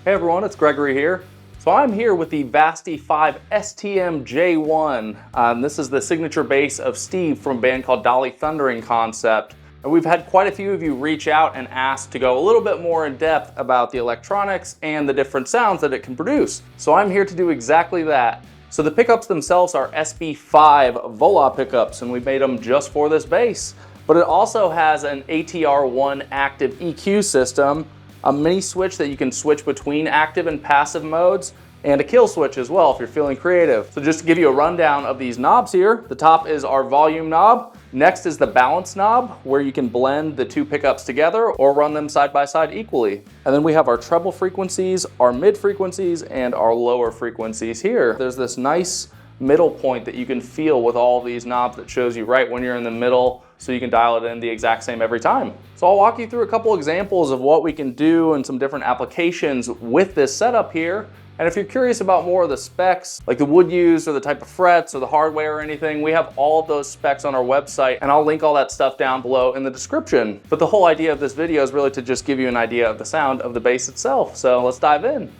Hey everyone, it's Gregory here. So I'm here with the Vasti 5 STM J1. This is the signature bass of Steve from a band called Dali Thundering Concept. And we've had quite a few of you reach out and ask to go a little bit more in depth about the electronics and the different sounds that it can produce. So I'm here to do exactly that. So the pickups themselves are SB5 Vola pickups, and we made them just for this bass. But it also has an ATR-I active EQ system, a mini switch that you can switch between active and passive modes, and a kill switch as well if you're feeling creative. So just to give you a rundown of these knobs here, the top is our volume knob. Next is the balance knob, where you can blend the two pickups together or run them side by side equally. And then we have our treble frequencies, our mid frequencies, and our lower frequencies here. There's this nice middle point that you can feel with all these knobs that shows you right when you're in the middle, so you can dial it in the exact same every time. So I'll walk you through a couple examples of what we can do and some different applications with this setup here. And if you're curious about more of the specs, like the wood used or the type of frets or the hardware or anything, we have all of those specs on our website, and I'll link all that stuff down below in the description. But the whole idea of this video is really to just give you an idea of the sound of the bass itself. So let's dive in.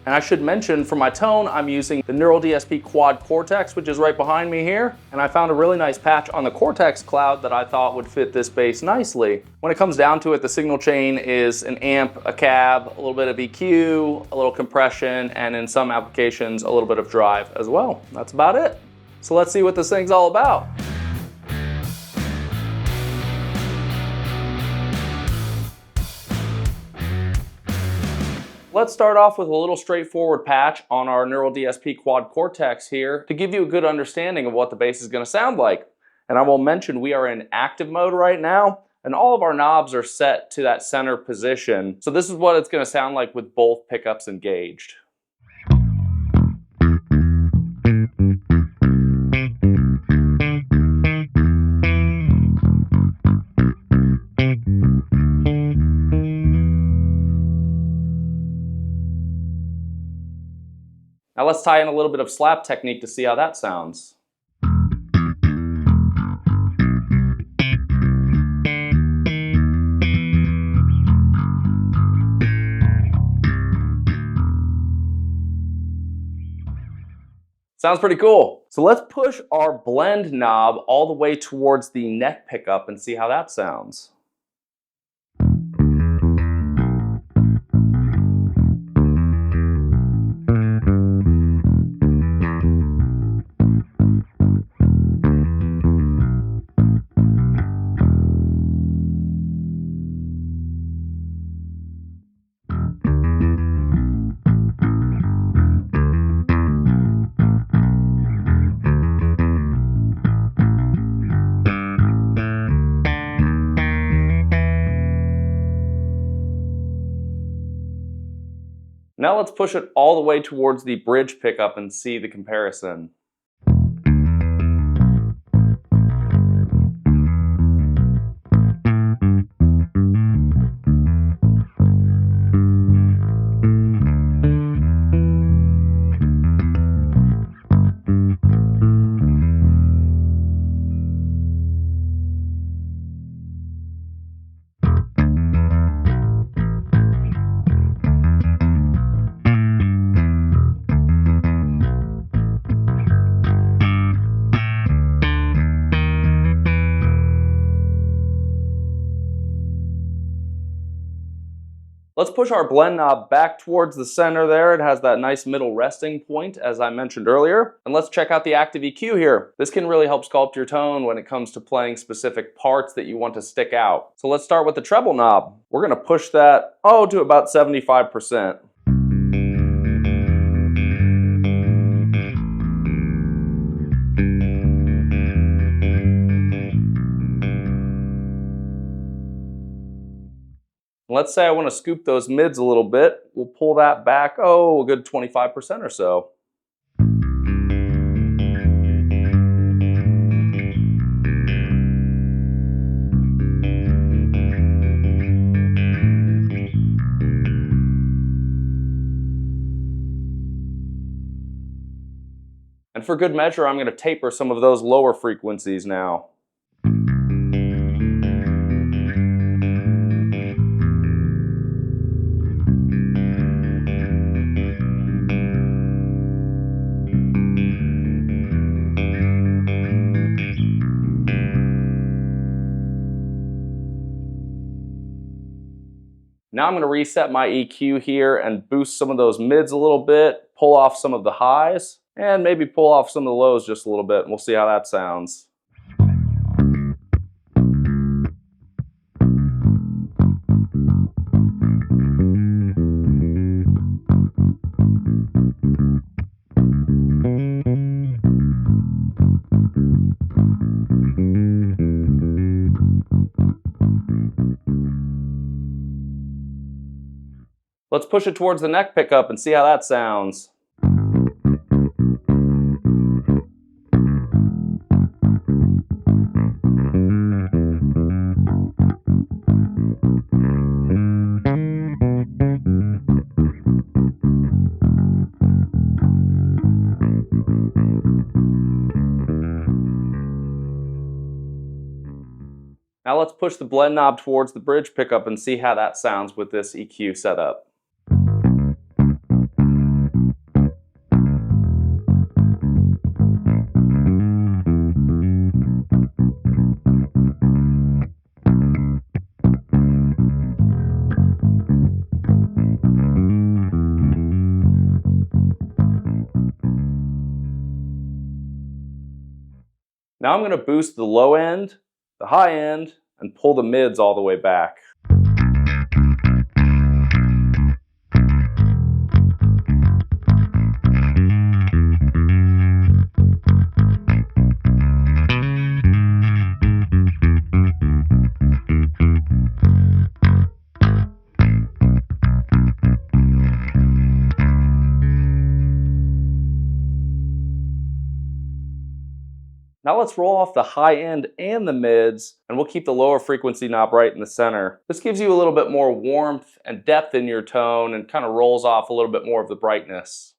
And I should mention, for my tone, I'm using the Neural DSP Quad Cortex, which is right behind me here. And I found a really nice patch on the Cortex cloud that I thought would fit this bass nicely. When it comes down to it, the signal chain is an amp, a cab, a little bit of EQ, a little compression, and in some applications, a little bit of drive as well. That's about it. So let's see what this thing's all about. Let's start off with a little straightforward patch on our Neural DSP Quad Cortex here to give you a good understanding of what the bass is going to sound like. And I will mention we are in active mode right now, and all of our knobs are set to that center position. So this is what it's going to sound like with both pickups engaged. Now let's tie in a little bit of slap technique to see how that sounds. Sounds pretty cool. So let's push our blend knob all the way towards the neck pickup and see how that sounds. Now let's push it all the way towards the bridge pickup and see the comparison. Let's push our blend knob back towards the center there. It has that nice middle resting point, as I mentioned earlier. And let's check out the active EQ here. This can really help sculpt your tone when it comes to playing specific parts that you want to stick out. So let's start with the treble knob. We're going to push that, to about 75%. Let's say I want to scoop those mids a little bit. We'll pull that back, a good 25% or so. And for good measure, I'm going to taper some of those lower frequencies now. Now I'm going to reset my EQ here and boost some of those mids a little bit, pull off some of the highs, and maybe pull off some of the lows just a little bit, and we'll see how that sounds. Let's push it towards the neck pickup and see how that sounds. Now let's push the blend knob towards the bridge pickup and see how that sounds with this EQ setup. Now I'm going to boost the low end, the high end, and pull the mids all the way back. Now let's roll off the high end and the mids, and we'll keep the lower frequency knob right in the center. This gives you a little bit more warmth and depth in your tone and kind of rolls off a little bit more of the brightness.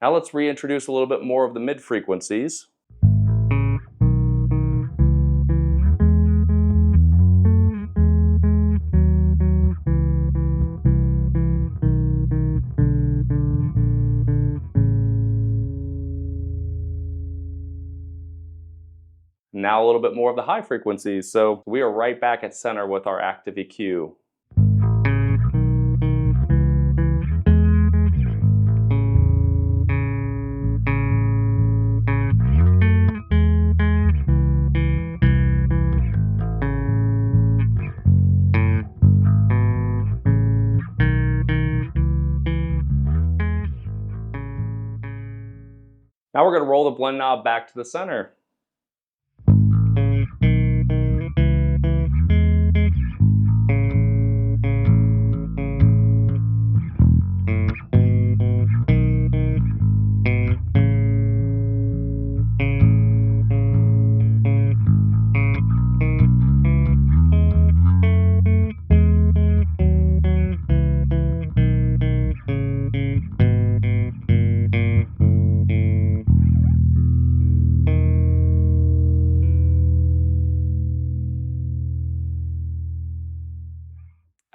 Now let's reintroduce a little bit more of the mid frequencies. Now a little bit more of the high frequencies, so we are right back at center with our active EQ. Now we're going to roll the blend knob back to the center.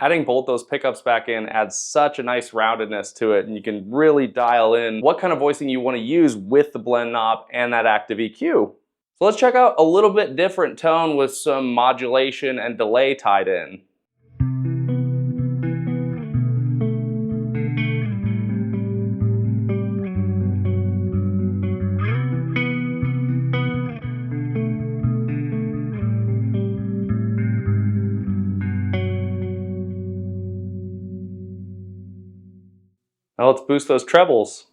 Adding both those pickups back in adds such a nice roundedness to it, and you can really dial in what kind of voicing you want to use with the blend knob and that active EQ. So let's check out a little bit different tone with some modulation and delay tied in. Now let's boost those trebles.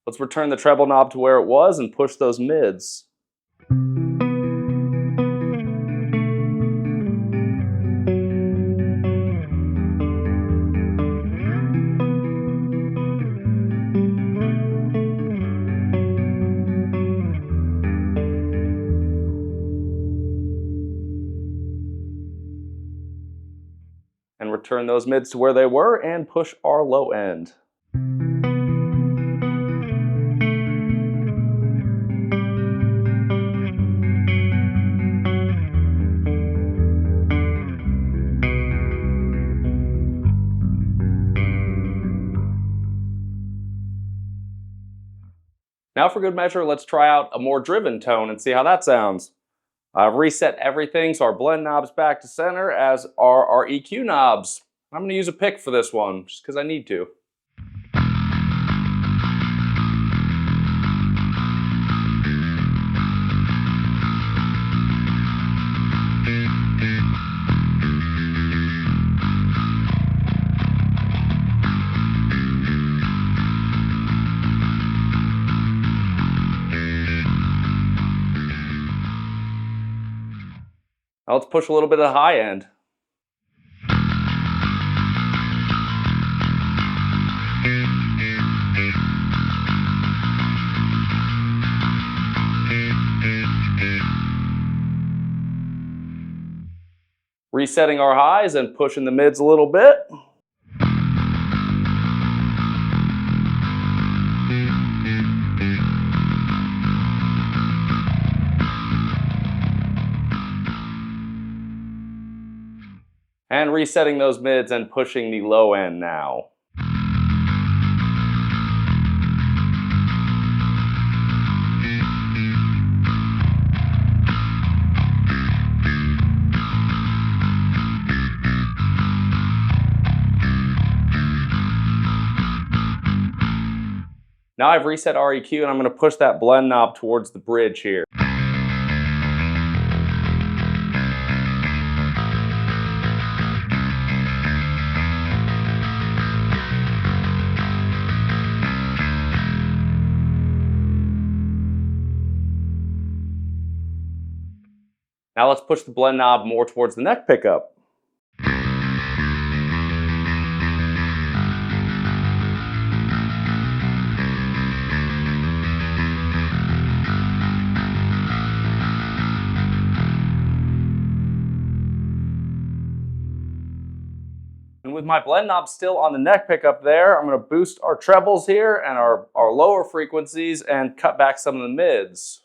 Let's return the treble knob to where it was and push those mids. and return those mids to where they were and push our low end. Now for good measure, let's try out a more driven tone and see how that sounds. I've reset everything, so our blend knob's back to center, as are our EQ knobs. I'm going to use a pick for this one, just because I need to. Now let's push a little bit of the high end. Resetting our highs and pushing the mids a little bit. And resetting those mids and pushing the low end now. Now I've reset REQ and I'm going to push that blend knob towards the bridge here. Now let's push the blend knob more towards the neck pickup. And with my blend knob still on the neck pickup there, I'm going to boost our trebles here and our lower frequencies and cut back some of the mids.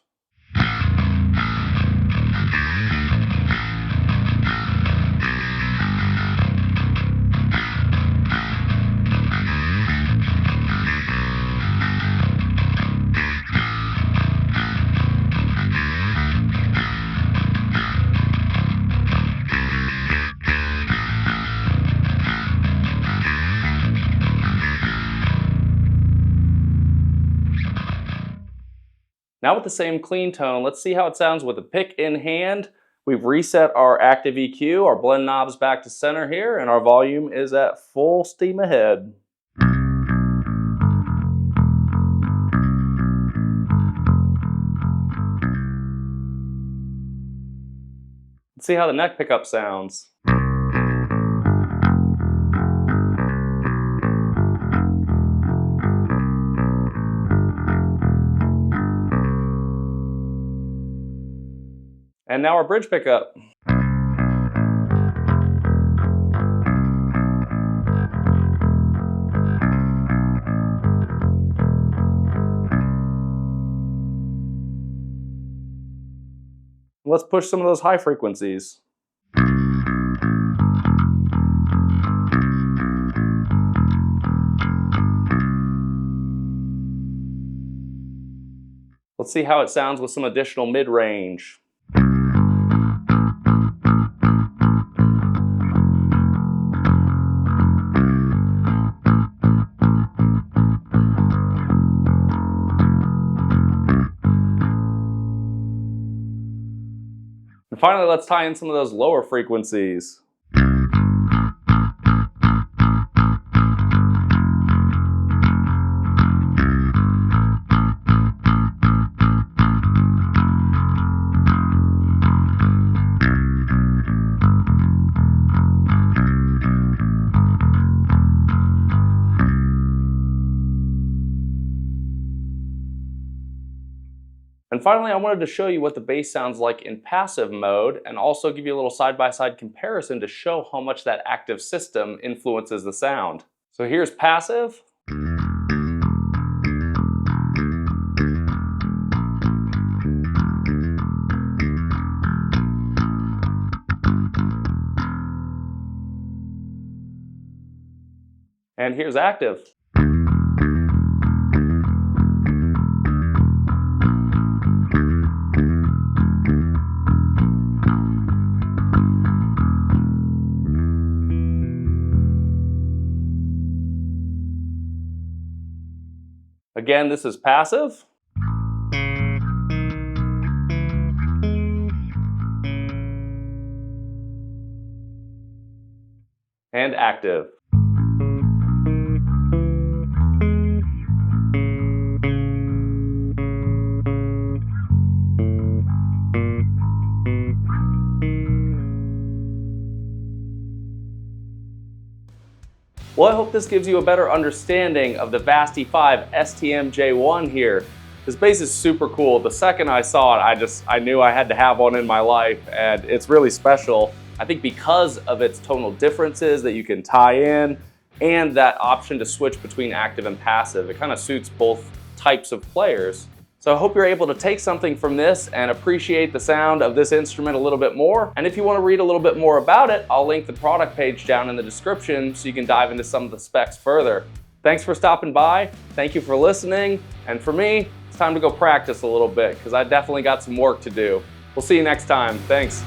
Now with the same clean tone, let's see how it sounds with a pick in hand. We've reset our active EQ, our blend knob's back to center here, and our volume is at full steam ahead. Let's see how the neck pickup sounds. And now our bridge pickup. Let's push some of those high frequencies. Let's see how it sounds with some additional mid-range. And finally, let's tie in some of those lower frequencies. And And finally, I wanted to show you what the bass sounds like in passive mode and also give you a little side-by-side comparison to show how much that active system influences the sound. So here's passive. And here's active. Again, this is passive. And active. Well, I hope this gives you a better understanding of the Vasti 5 STM J1 here. This bass is super cool. The second I saw it, I knew I had to have one in my life, and it's really special. I think because of its tonal differences that you can tie in and that option to switch between active and passive, it kind of suits both types of players. So I hope you're able to take something from this and appreciate the sound of this instrument a little bit more. And if you want to read a little bit more about it, I'll link the product page down in the description so you can dive into some of the specs further. Thanks for stopping by. Thank you for listening. And for me, it's time to go practice a little bit because I definitely got some work to do. We'll see you next time. Thanks.